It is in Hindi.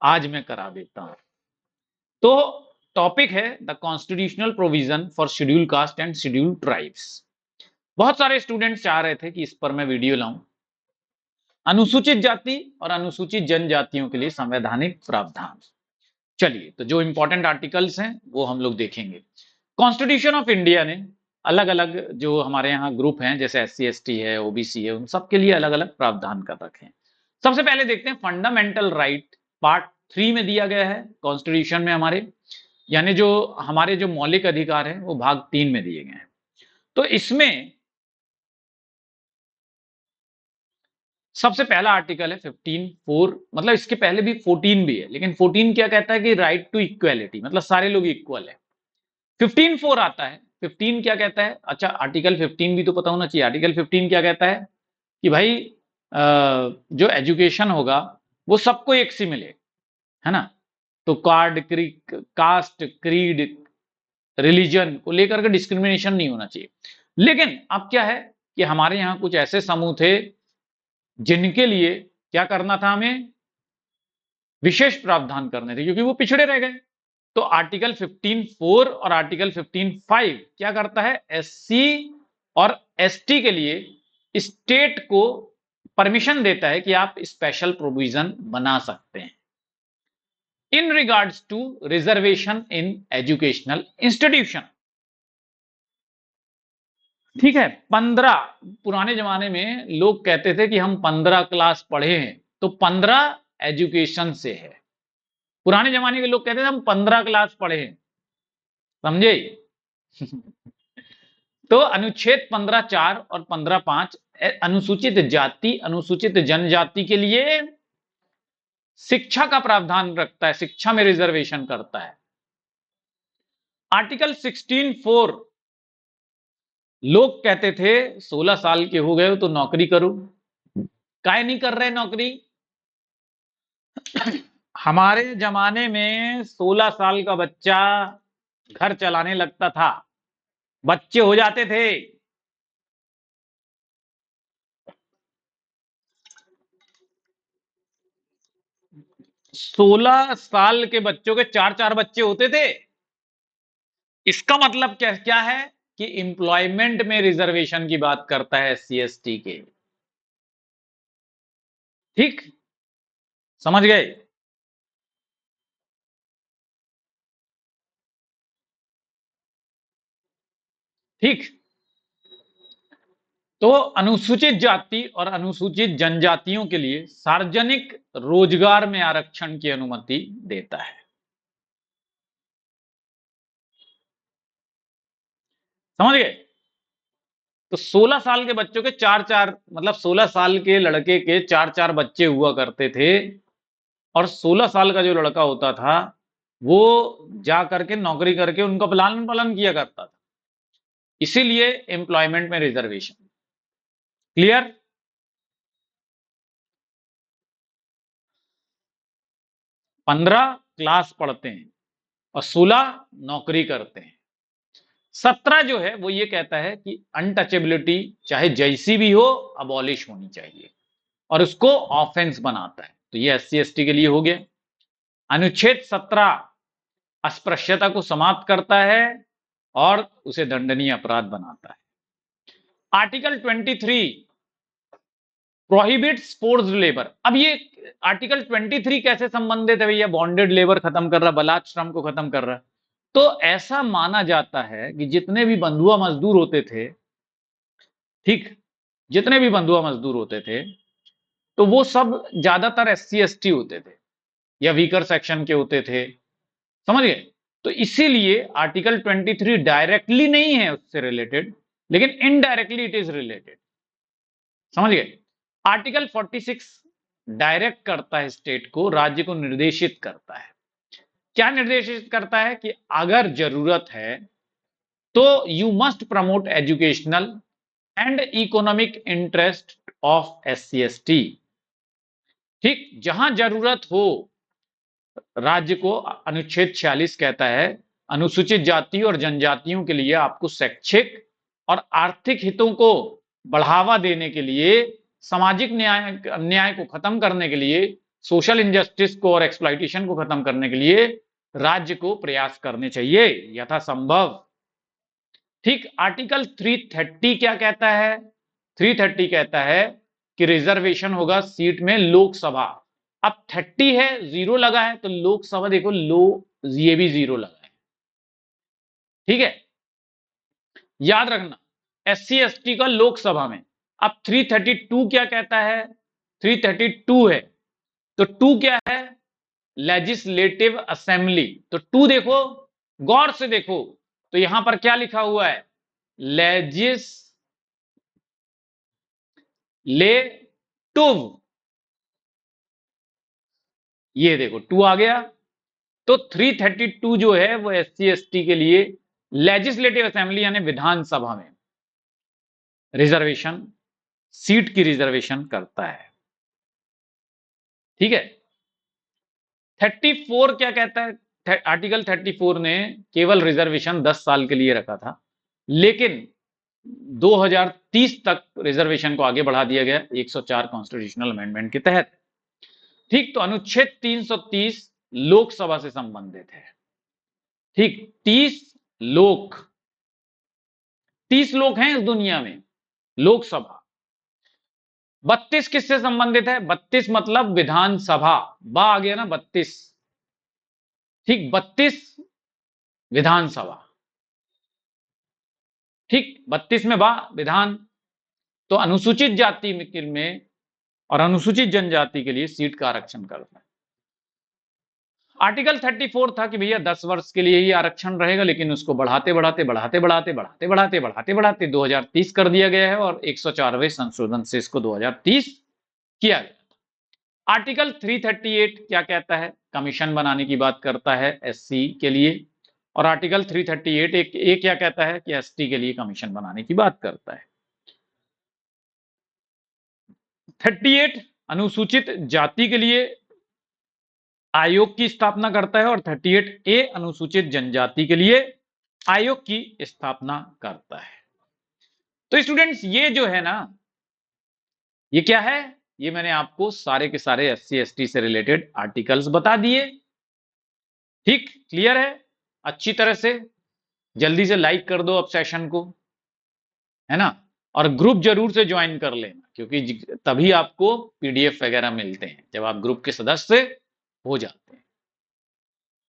आज मैं करा देता हूं। तो टॉपिक है the constitutional provision for schedule caste and schedule tribes. बहुत सारे स्टूडेंट्स चाह रहे थे कि इस पर मैं वीडियो लाऊं। अनुसूचित जाति और अनुसूचित जनजातियों के लिए संवैधानिक प्रावधान। चलिए, तो जो इंपॉर्टेंट आर्टिकल्स हैं वो हम लोग देखेंगे। कॉन्स्टिट्यूशन ऑफ इंडिया ने अलग अलग जो हमारे यहाँ ग्रुप हैं जैसे SC ST है, OBC है, उन सबके लिए अलग अलग प्रावधान कर रखे हैं। सबसे पहले देखते हैं फंडामेंटल राइट पार्ट 3 में दिया गया है कॉन्स्टिट्यूशन में हमारे, यानी जो हमारे जो मौलिक अधिकार हैं वो भाग 3 में दिए गए हैं। तो इसमें सबसे पहला आर्टिकल है 15(4), मतलब इसके पहले भी 14 भी है, लेकिन 14 क्या कहता है कि राइट टू इक्वालिटी, मतलब सारे लोग इक्वल है। 15(4) आता है, 15 क्या कहता है? अच्छा, आर्टिकल 15 भी तो पता होना चाहिए। आर्टिकल 15 क्या कहता है कि भाई जो एजुकेशन होगा वो सबको एक सी मिले, है ना। तो कास्ट, क्रीड, रिलीजन को लेकर के डिस्क्रिमिनेशन नहीं होना चाहिए। लेकिन अब क्या है कि हमारे यहाँ कुछ ऐसे समूह थे जिनके लिए क्या करना था, हमें विशेष प्रावधान करने थे क्योंकि वो पिछड़े रह गए। तो आर्टिकल 15(4) और आर्टिकल 15(5) क्या करता है? SC और ST के लिए स्टेट को परमिशन देता है कि आप स्पेशल प्रोविजन बना सकते हैं in regards to reservation in educational institution. ठीक है, 15, पुराने जमाने में लोग कहते थे कि हम 15 क्लास पढ़े हैं, तो 15 एजुकेशन से है। पुराने जमाने के लोग कहते थे हम 15 क्लास पढ़े हैं, समझे? तो अनुच्छेद 15(4) और 15(5) अनुसूचित जाति, अनुसूचित जनजाति के लिए शिक्षा का प्रावधान रखता है, शिक्षा में रिजर्वेशन करता है। आर्टिकल 16(4), लोग कहते थे 16 साल के हो गए हो तो नौकरी करो, काहे नहीं कर रहे नौकरी? हमारे जमाने में 16 साल का बच्चा घर चलाने लगता था, बच्चे हो जाते थे। 16 साल के बच्चों के 4-4 बच्चे होते थे। इसका मतलब क्या क्या है कि एम्प्लॉयमेंट में रिजर्वेशन की बात करता है SC ST के। ठीक, समझ गए? ठीक, तो अनुसूचित जाति और अनुसूचित जनजातियों के लिए सार्वजनिक रोजगार में आरक्षण की अनुमति देता है। समझ गए? तो 16 साल के बच्चों के 4-4, मतलब 16 साल के लड़के के 4-4 बच्चे हुआ करते थे, और 16 साल का जो लड़का होता था वो जा करके नौकरी करके उनका लालन पालन किया करता था। इसीलिए एम्प्लॉयमेंट में रिजर्वेशन। क्लियर? पंद्रह क्लास पढ़ते हैं और 16 नौकरी करते हैं। 17 जो है वो ये कहता है कि अनटचेबिलिटी चाहे जैसी भी हो अबॉलिश होनी चाहिए, और उसको ऑफेंस बनाता है। तो ये SC ST के लिए हो गया। अनुच्छेद 17 अस्पृश्यता को समाप्त करता है और उसे दंडनीय अपराध बनाता है। Article 23 prohibits forced labour. अब ये आर्टिकल 23 कैसे संबंधित है भैया? बॉन्डेड लेबर खत्म कर रहा, बलात् श्रम को खत्म कर रहा। तो ऐसा माना जाता है कि जितने भी बंधुआ मजदूर होते थे, ठीक, जितने भी बंधुआ मजदूर होते थे तो वो सब ज्यादातर SC ST होते थे या वीकर सेक्शन के होते थे। समझ गए? तो इसीलिए आर्टिकल 23 डायरेक्टली नहीं है उससे रिलेटेड, लेकिन इनडायरेक्टली इट इज रिलेटेड। समझ गए? आर्टिकल 46 डायरेक्ट करता है स्टेट को, राज्य को निर्देशित करता है। क्या निर्देशित करता है? कि अगर जरूरत है तो you must promote educational and economic interest of SC ST। ठीक, जहां जरूरत हो राज्य को, अनुच्छेद 46 कहता है अनुसूचित जाति और जनजातियों के लिए आपको शैक्षिक और आर्थिक हितों को बढ़ावा देने के लिए, सामाजिक न्याय को खत्म करने के लिए सोशल इनजस्टिस को और एक्सप्लॉइटेशन को खत्म करने के लिए राज्य को प्रयास करने चाहिए यथासंभव। ठीक, आर्टिकल 330 क्या कहता है? 330 कहता है कि रिजर्वेशन होगा सीट में लोकसभा। अब 30 है, 0 लगा है, तो लोकसभा देखो ये भी 0 लगा है। ठीक है, याद रखना SC ST का लोकसभा में। अब 332 क्या कहता है? 332 है, तो 2 क्या है? Legislative assembly. तो 2 देखो, गौर से देखो, तो यहां पर क्या लिखा हुआ है? लेजिस्लेटिव। ये देखो 2 आ गया। तो 332 जो है वो SC ST के लिए लेजिस्लेटिव असेंबली यानी विधानसभा में रिजर्वेशन, सीट की रिजर्वेशन करता है। ठीक है, 34 क्या कहता है? आर्टिकल 34 ने केवल रिजर्वेशन 10 साल के लिए रखा था, लेकिन 2030 तक रिजर्वेशन को आगे बढ़ा दिया गया 104 कॉन्स्टिट्यूशनल अमेंडमेंट के तहत। ठीक, तो अनुच्छेद 330 लोकसभा से संबंधित है। ठीक, 30 लोग हैं इस दुनिया में, लोकसभा। 32 किससे संबंधित है? 32 मतलब विधानसभा, बा आ गया ना 32। ठीक, 32 विधानसभा। ठीक, 32 में बा विधान। तो अनुसूचित जाति में और अनुसूचित जनजाति के लिए सीट का आरक्षण करता है। आर्टिकल 34 था कि भैया 10 वर्ष के लिए ही आरक्षण रहेगा, लेकिन उसको बढ़ाते बढ़ाते 2030 कर दिया गया है और 104वें संशोधन से इसको 2030 किया गया। आर्टिकल 338 क्या कहता है? कमीशन बनाने की बात करता है SC के लिए, और आर्टिकल 338 एक क्या कहता है कि ST के लिए कमीशन बनाने की बात करता है। 38 अनुसूचित जाति के लिए आयोग की स्थापना करता है, और 38A अनुसूचित जनजाति के लिए आयोग की स्थापना करता है। तो स्टूडेंट्स, ये जो है ना, ये क्या है? ये मैंने आपको सारे के सारे SC ST से रिलेटेड आर्टिकल्स बता दिए। ठीक, क्लियर है अच्छी तरह से? जल्दी से लाइक कर दो अब सेशन को, है ना, और ग्रुप जरूर से ज्वाइन कर लेना, क्योंकि तभी आपको PDF वगैरह मिलते हैं जब आप ग्रुप के सदस्य हो जाते हैं।